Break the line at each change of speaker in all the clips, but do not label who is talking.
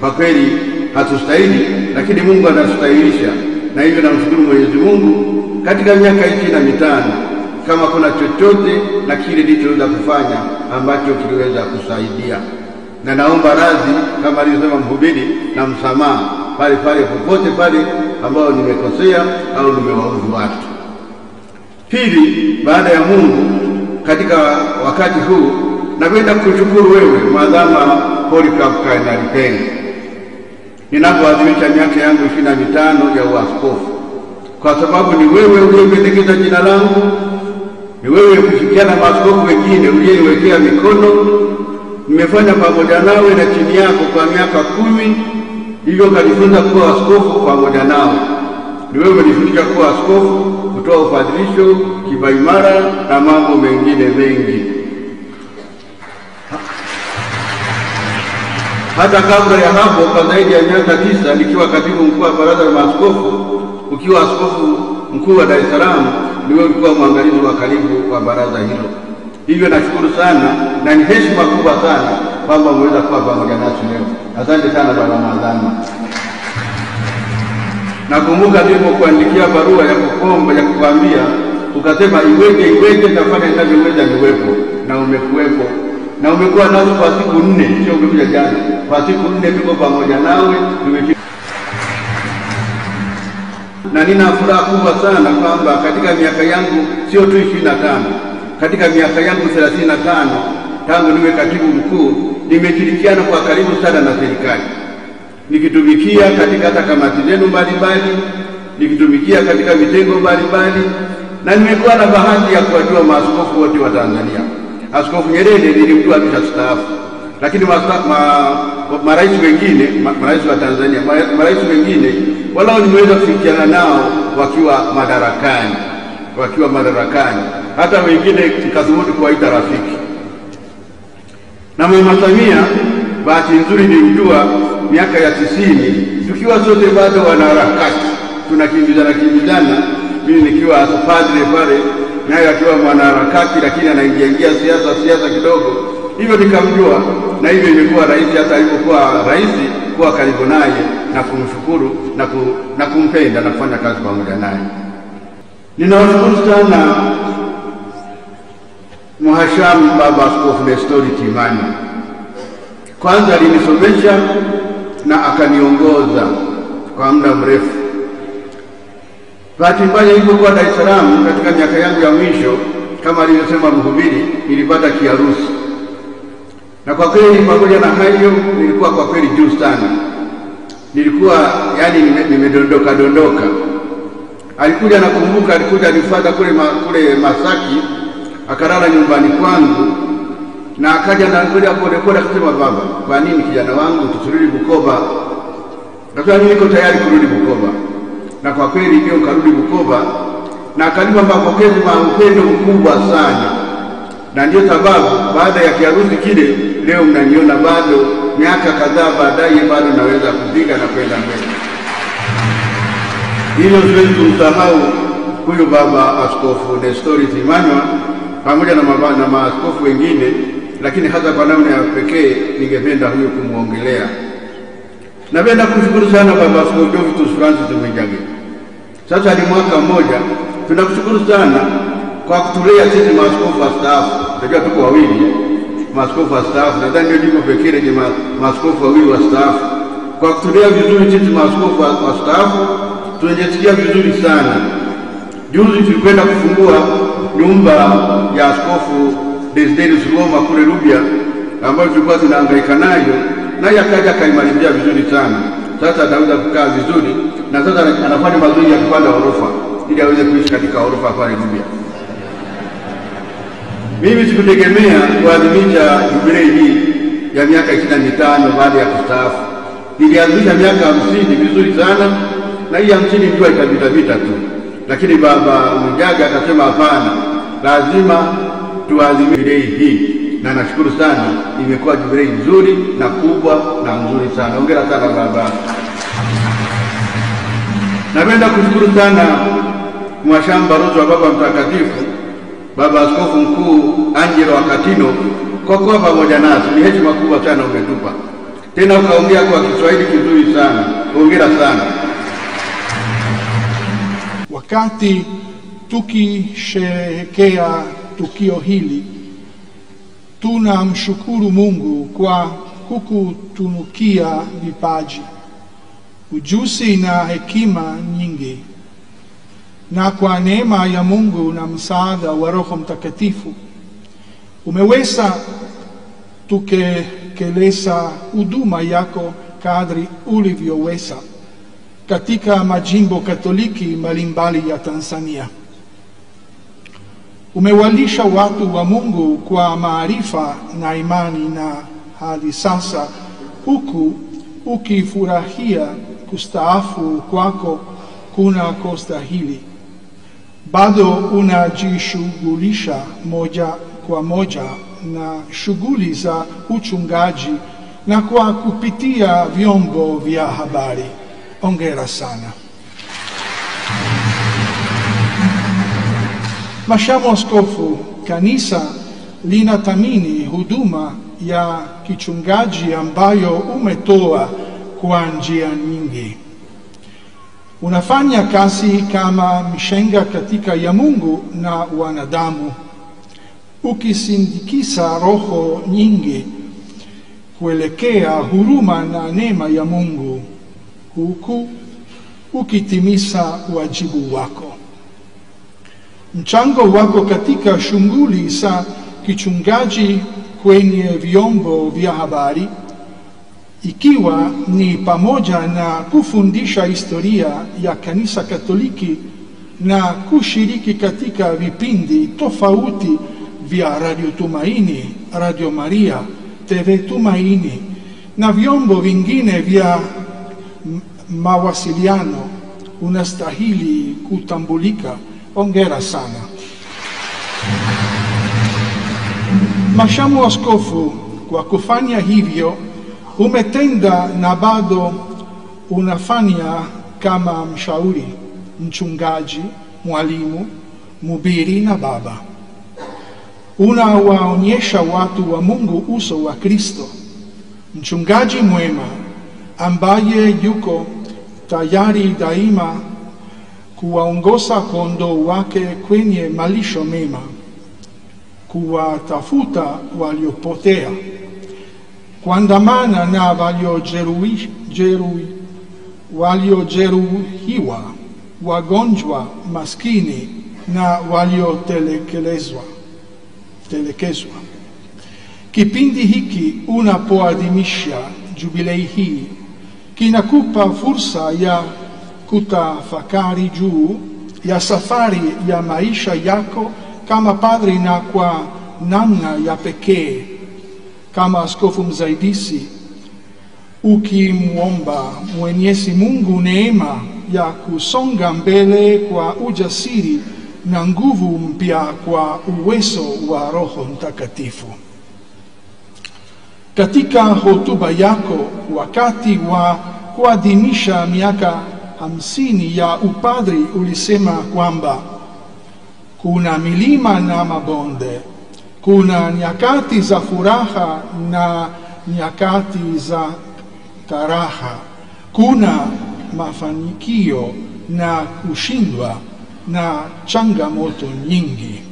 Kwa kweli hatustahili, lakini Mungu anatustahilisha, na hivyo namshukuru Mwenyezi Mungu katika miaka 25 kama kuna chochote na kile nilichoweza kufanya ambacho kiliweza kusaidia. Na naomba radhi kama alisema mhubiri na msamaha pale popote pale ambao nimekosea au nimewaudhi watu. Pili, baada ya Mungu katika wakati huu napenda kushukuru wewe Mwadhama Polycarp Kardinali Penga ninapoadhimisha miaka yangu 25 ya uaskofu, kwa sababu ni wewe uliyependekeza jina langu, ni wewe kushirikiana na maaskofu wengine uliyeniwekea mikono. Nimefanya pamoja nawe na chini yako kwa miaka 10, hivyo kanifunza kuwa askofu pamoja nawe. Ni wewe umenifundisha kuwa askofu, kutoa ufadhilisho, kipaimara na mambo mengine mengi. Hata kabla ya hapo, kwa zaidi ya miaka 9 nikiwa katibu mkuu wa baraza la maaskofu, ukiwa askofu mkuu wa Dar es Salaam, niwe ulikuwa mwangalizi wa karibu wa baraza hilo. Hivyo nashukuru sana na ni heshima kubwa sana kwamba mweza kuwa pamoja nasi leo. Asante sana bwana Mwadhama. Nakumbuka nilipokuandikia barua ya kukomba ya kukwambia, ukasema iweje nafanya ninavyoweza niwepo, na umekuwepo. Na umekuwa nasi kwa siku 4, sio umekuja jana. Kwa siku 4 tuko pamoja nawe, na nina furaha kubwa sana kwamba katika miaka yangu sio tu 25, katika miaka yangu 35 tangu niwe katibu mkuu, nimeshirikiana kwa karibu sana na serikali, nikitumikia katika hata kamati zenu mbalimbali, nikitumikia katika vitengo mbalimbali, na nimekuwa na bahati ya kuwajua maaskofu wote wa Tanzania. Askofu Nyerere nilimjua ameshastaafu, lakini marais wengine, marais wa Tanzania, marais wengine walao nimeweza kushirikiana nao wakiwa madarakani, hata wengine nikathubutu kuwaita rafiki. Na Mama Samia bahati nzuri nilimjua miaka ya 90 tukiwa sote bado wanaharakati, tunakimbizana, mimi nikiwa padre pale, naye akiwa mwanaharakati, lakini anaingia siasa kidogo. Hivyo nikamjua, na hivyo imekuwa rahisi hata alipokuwa rais kuwa karibu naye na kumshukuru na kumpenda na kufanya kazi pamoja naye. Ninawashukuru sana Mhashamu Baba Askofu Nestori Kimani. Kwanza alinisomesha na akaniongoza kwa muda mrefu. Bahati mbaya nilipokuwa Dar es Salaam katika miaka yangu ya mwisho, kama alivyosema mhubiri, nilipata kiharusi. Na kwa kweli pamoja na hayo nilikuwa kwa kweli juu sana. Nilikuwa nimedondoka. Alikuja, nakumbuka alikuja nifuata kule Masaki, akalala nyumbani kwangu, na akaja na ngoja pole akasema, baba, kwa nini kijana wangu tusirudi Bukoba? Nasema mimi niko tayari kurudi Bukoba. Na kwa kweli ndio karudi Bukoba, na akanipa mapokezi upendo mkubwa sana. Na ndio sababu baada ya kiharusi kile, leo mnaniona bado miaka kadhaa baadaye bado naweza kupiga na kwenda mbele. Hilo siwezi kumsahau huyu Baba Askofu Nestori Kimani pamoja na maaskofu wengine, lakini hata kwa namna ya pekee ningependa huyo kumuongelea. Napenda kushukuru sana Baba Askofu Jovitus Francis Mwijage. Sasa ni mwaka mmoja, tunakushukuru sana kwa kutulea sisi maaskofu wastaafu. Tunajua tuko wawili maaskofu wastaafu, nadhani ndio jimbo pekee lenye maaskofu wawili wastaafu. Kwa kutulea vizuri sisi maaskofu wastaafu, tunajisikia vizuri sana. Juzi tulikwenda kufungua nyumba ya Askofu Desiderius Roma kule Rubya, ambayo tulikuwa tunahangaika nayo, naye akaja kaimalizia vizuri sana. Sasa ataweza kukaa vizuri, na sasa anafanya mazoezi ya kupanda orofa ili aweze kuishi katika orofa pale Rubya. Mimi sikutegemea kuadhimisha jubilei hii ya miaka 25 baada ya kustaafu. Niliadhimisha miaka 50 vizuri sana, na hii 50 ndio itapita tu. Lakini Baba Mwijage akasema hapana, lazima tuadhimishe jubilei hii. Na nashukuru sana, imekuwa jubilei nzuri na kubwa na nzuri sana. Hongera sana baba. Napenda kushukuru sana Mhashamu Balozi wa Baba Mtakatifu, Baba Askofu Mkuu Angelo Akatino, kwa kuwa pamoja nasi. Ni heshima kubwa sana umetupa. Tena ukaongea kwa Kiswahili kizuri sana. Hongera sana.
Wakati tukisherehekea tukio hili, tunamshukuru Mungu kwa kukutunukia vipaji, ujuzi na hekima nyingi. Na kwa neema ya Mungu na msaada wa Roho Mtakatifu, umeweza tutekeleza huduma yako kadri ulivyoweza katika majimbo Katoliki mbalimbali ya Tanzania. Umewalisha watu wa Mungu kwa maarifa na imani, na hadi sasa huku ukifurahia kustaafu kwako kunakostahili, bado unajishughulisha moja kwa moja na shughuli za uchungaji na kwa kupitia vyombo vya habari. Hongera sana. Mhashamu Askofu, kanisa linathamini huduma ya kichungaji ambayo umetoa kwa njia nyingi. Unafanya kazi kama mshenga katika ya Mungu na wanadamu, ukisindikiza roho nyingi kuelekea huruma na neema ya Mungu, huku ukitimiza wajibu wako. Mchango wako katika shughuli za kichungaji kwenye vyombo vya habari, ikiwa ni pamoja na kufundisha historia ya Kanisa Katoliki na kushiriki katika vipindi tofauti vya Radio Tumaini, Radio Maria, TV Tumaini na vyombo vingine vya mawasiliano, unastahili kutambulika. Hongera sana. Mhashamu Askofu, kwa kufanya hivyo umetenda na bado unafanya kama mshauri, mchungaji, mwalimu, mhubiri na baba. Unawaonyesha watu wa Mungu uso wa Kristo, mchungaji mwema ambaye yuko tayari daima kuwaongoza kondoo wake kwenye malisho mema, kuwatafuta waliopotea, kuandamana na waliojeruhiwa, wagonjwa, maskini na waliotelekezwa. Kipindi hiki unapoadhimisha jubilei hii kinakupa fursa ya kutafakari juu ya safari ya maisha yako kama padri, na kwa namna ya pekee kama askofu msaidizi, ukimwomba Mwenyezi Mungu neema ya kusonga mbele kwa ujasiri na nguvu mpya kwa uwezo wa Roho Mtakatifu. Katika hotuba yako wakati wa kuadhimisha miaka 50 ya upadri ulisema kwamba kuna milima na mabonde, kuna nyakati za furaha na nyakati za karaha, kuna mafanikio na kushindwa na changamoto nyingi,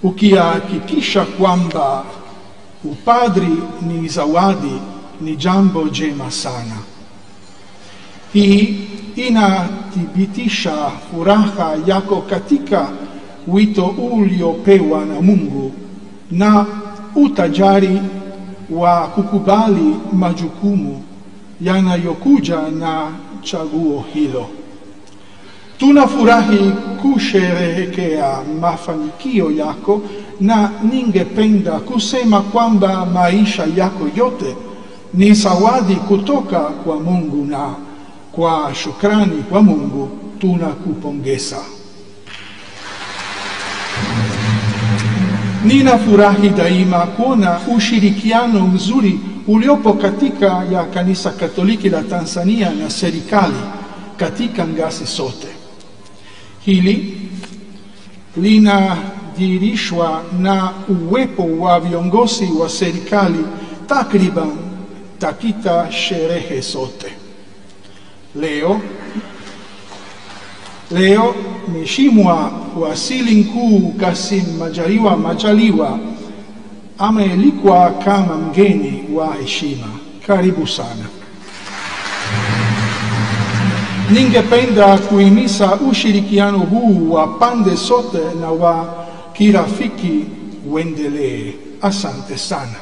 ukihakikisha kwamba upadri ni zawadi, ni jambo jema sana. Hii inathibitisha furaha yako katika wito uliopewa na Mungu na utajari wa kukubali majukumu yanayokuja na chaguo hilo. Tunafurahi kusherehekea mafanikio yako, na ningependa kusema kwamba maisha yako yote ni zawadi kutoka kwa Mungu, na kwa shukrani kwa Mungu tunakupongeza. Ninafurahi daima kuona ushirikiano mzuri uliopo katika ya Kanisa Katoliki la Tanzania na serikali katika ngazi zote. Hili linadhihirishwa na uwepo wa viongozi wa serikali takriban takita sherehe sote. Leo Mheshimiwa Waziri Mkuu Kassim Majaliwa amealikwa kama mgeni wa heshima. Karibu sana. Ningependa kuhimiza ushirikiano huu wa pande zote na wa kirafiki uendelee. Asante sana.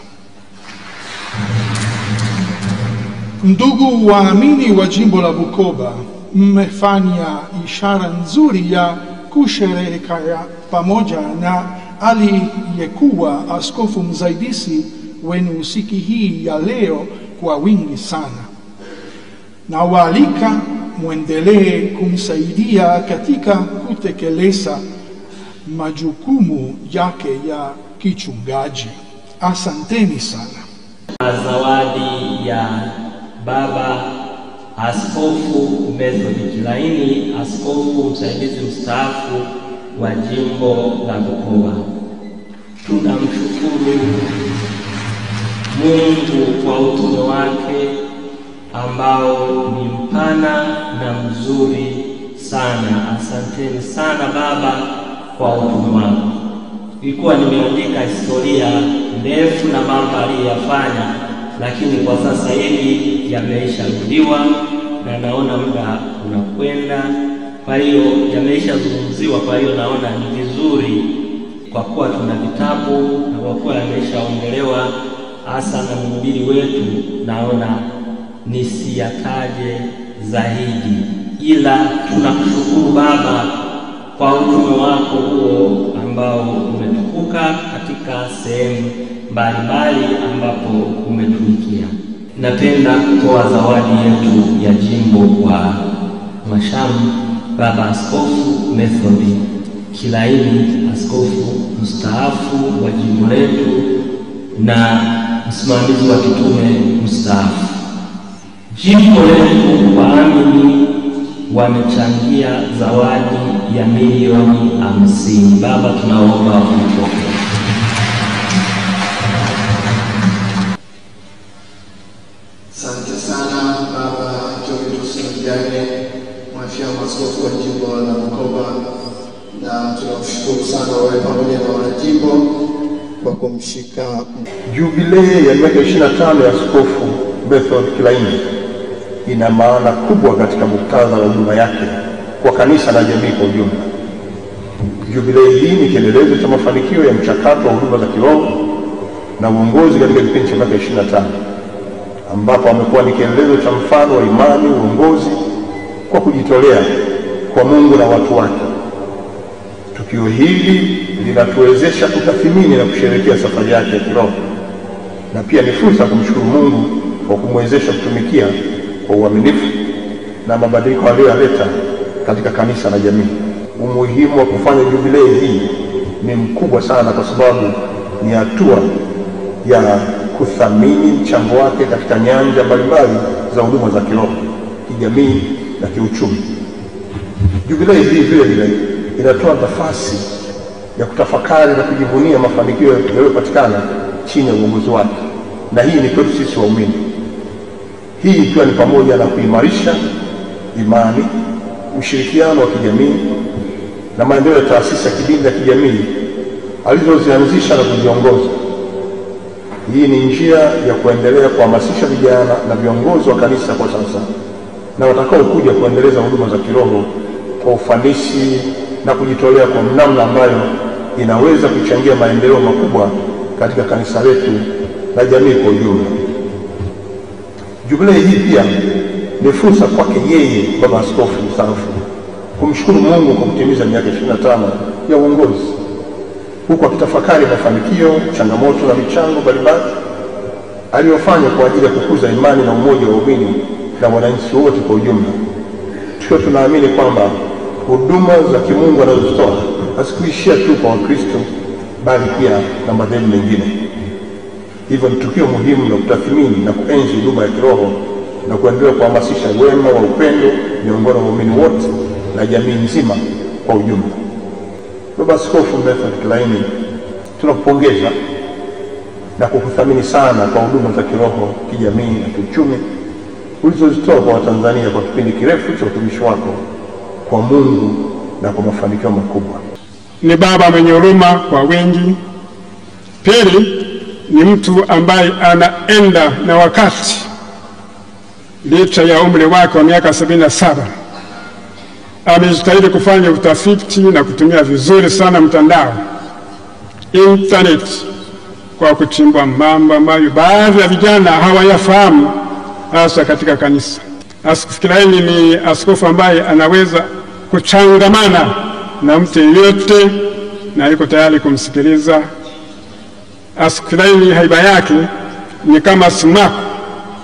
Ndugu waamini wa jimbo la Bukoba, mmefanya ishara nzuri ya kusherehekea pamoja na aliyekuwa askofu msaidizi wenu siku hii ya leo kwa wingi sana. Na waalika muendelee kumsaidia katika kutekeleza majukumu yake ya kichungaji. Asanteni sana.
Zawadi ya Baba Askofu Method Kilaini, askofu msaidizi mstaafu wa jimbo la Bukoba. Tunamshukuru Mungu kwa utume wake ambao ni mpana na mzuri sana. Asanteni sana Baba kwa utume wako. Ilikuwa nimeandika historia ndefu na mambo aliyofanya, lakini kwa sasa hivi yameisharudiwa na naona muda unakwenda. Kwa hiyo yameishazungumziwa, kwa hiyo naona ni vizuri kwa kuwa tuna vitabu na kwa kuwa yameishaongelewa hasa na mhubiri wetu, naona nisiyataje zaidi, ila tunakushukuru Baba kwa utume wako huo ambao umetukuka katika sehemu mbalimbali ambapo umetumikia. Napenda kutoa zawadi yetu ya jimbo kwa Mashamu Baba Askofu Method Kilaini, askofu mstaafu wa jimbo letu na msimamizi wa kitume mstaafu. Jimbo letu waamini wamechangia zawadi ya milioni 50. Baba, tunaomba upokee.
Asante sana Baba Jovitus Mjane, Mhashamu Askofu wa jimbo la Bukoba, na tunakushukuru sana wewe pamoja na wanajimbo kwa kumshika.
Jubilei ya miaka 25 ya Askofu Method Kilaini ina maana kubwa katika muktadha wa huduma yake kwa kanisa na jamii kwa ujumla. Jubilei hii ni kielelezo cha mafanikio ya mchakato wa huduma za kiroho na uongozi katika kipindi cha miaka 25, ambapo amekuwa ni kielelezo cha mfano wa imani, uongozi kwa kujitolea kwa Mungu na watu wake. Tukio hili linatuwezesha kutathmini na kusherehekea safari yake ya kiroho, na pia ni fursa kumshukuru Mungu kwa kumwezesha kutumikia kwa uaminifu na mabadiliko aliyoleta katika kanisa na jamii. Umuhimu wa kufanya jubilei hii ni mkubwa sana, kwa sababu ni hatua ya kuthamini mchango wake katika nyanja mbalimbali za huduma za kiroho, kijamii na kiuchumi. Jubilei hii vile vile inatoa nafasi ya kutafakari na kujivunia mafanikio yaliyopatikana chini ya uongozi wake, na hii ni kwetu sisi waumini. Hii ikiwa ni pamoja na kuimarisha imani, ushirikiano wa kijamii na maendeleo ya taasisi ya kidini na kijamii alizozianzisha na kuziongoza. Hii ni njia ya kuendelea kuhamasisha vijana na viongozi wa kanisa kwa sasa na watakao kuja kuendeleza huduma za kiroho kwa ufanisi na kujitolea kwa namna ambayo inaweza kuchangia maendeleo makubwa katika kanisa letu na jamii kwa ujumla. Jubilei hii pia ni fursa kwake yeye Baba Askofu mstaafu kumshukuru Mungu kwa kutimiza miaka 25 ya uongozi, huku akitafakari mafanikio, changamoto na michango mbalimbali aliyofanya kwa ajili ya kukuza imani na umoja wa waumini na wananchi wote kwa ujumla. Tukiwa tunaamini kwamba huduma za kimungu anazozitoa hazikuishia tu kwa Wakristo, bali pia na madhehebu mengine. Hivyo ni tukio muhimu la kutathmini na kuenzi huduma ya kiroho na kuendelea kuhamasisha wema wa upendo miongoni mwa waumini wote na jamii nzima kwa ujumla. Baba Askofu Method Kilaini, tunakupongeza
na kukuthamini sana kwa huduma za kiroho, kijamii na kiuchumi ulizozitoa kwa Watanzania kwa kipindi kirefu cha utumishi wako kwa Mungu na kwa mafanikio makubwa.
Ni baba mwenye huruma kwa wengi. Pili, ni mtu ambaye anaenda na wakati licha ya umri wake wa miaka 77. Amejitahidi kufanya utafiti na kutumia vizuri sana mtandao, internet, kwa kuchimbua mambo ambayo baadhi ya vijana hawayafahamu, hasa katika kanisa. Askofu Kilaini ni askofu ambaye anaweza kuchangamana na mtu yeyote na yuko tayari kumsikiliza. Askofu Kilaini haiba yake ni kama sumaku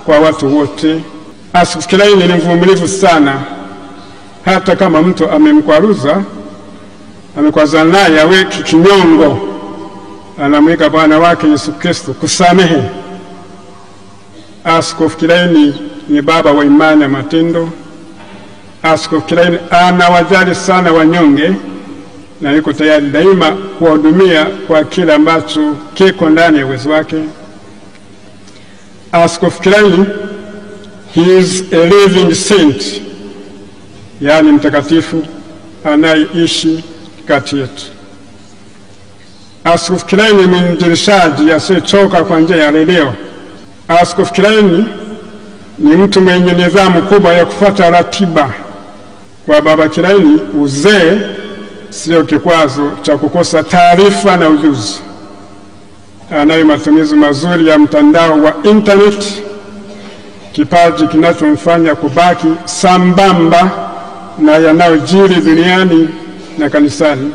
kwa watu wote. Askofu Kilaini ni mvumilivu sana, hata kama mtu amemkwaruza, amekwaza naye awe kinyongo, anamweka Bwana wake Yesu Kristo kusamehe. Askofu Kilaini ni baba wa imani na matendo. Askofu Kilaini anawajali sana wanyonge na yuko tayari daima kuwahudumia kwa kile ambacho kiko ndani ya uwezo wake. Askofu Kilaini, he is a living saint, yaani mtakatifu anayeishi kati yetu. Askofu Kilaini ni mwinjilishaji asiyechoka kwa njia ya redio. Askofu Kilaini ni mtu mwenye nidhamu kubwa ya kufuata ratiba. Kwa baba Kilaini, uzee sio kikwazo cha kukosa taarifa na ujuzi. Anayo matumizi mazuri ya mtandao wa internet, kipaji kinachomfanya kubaki sambamba na yanayojiri duniani na kanisani.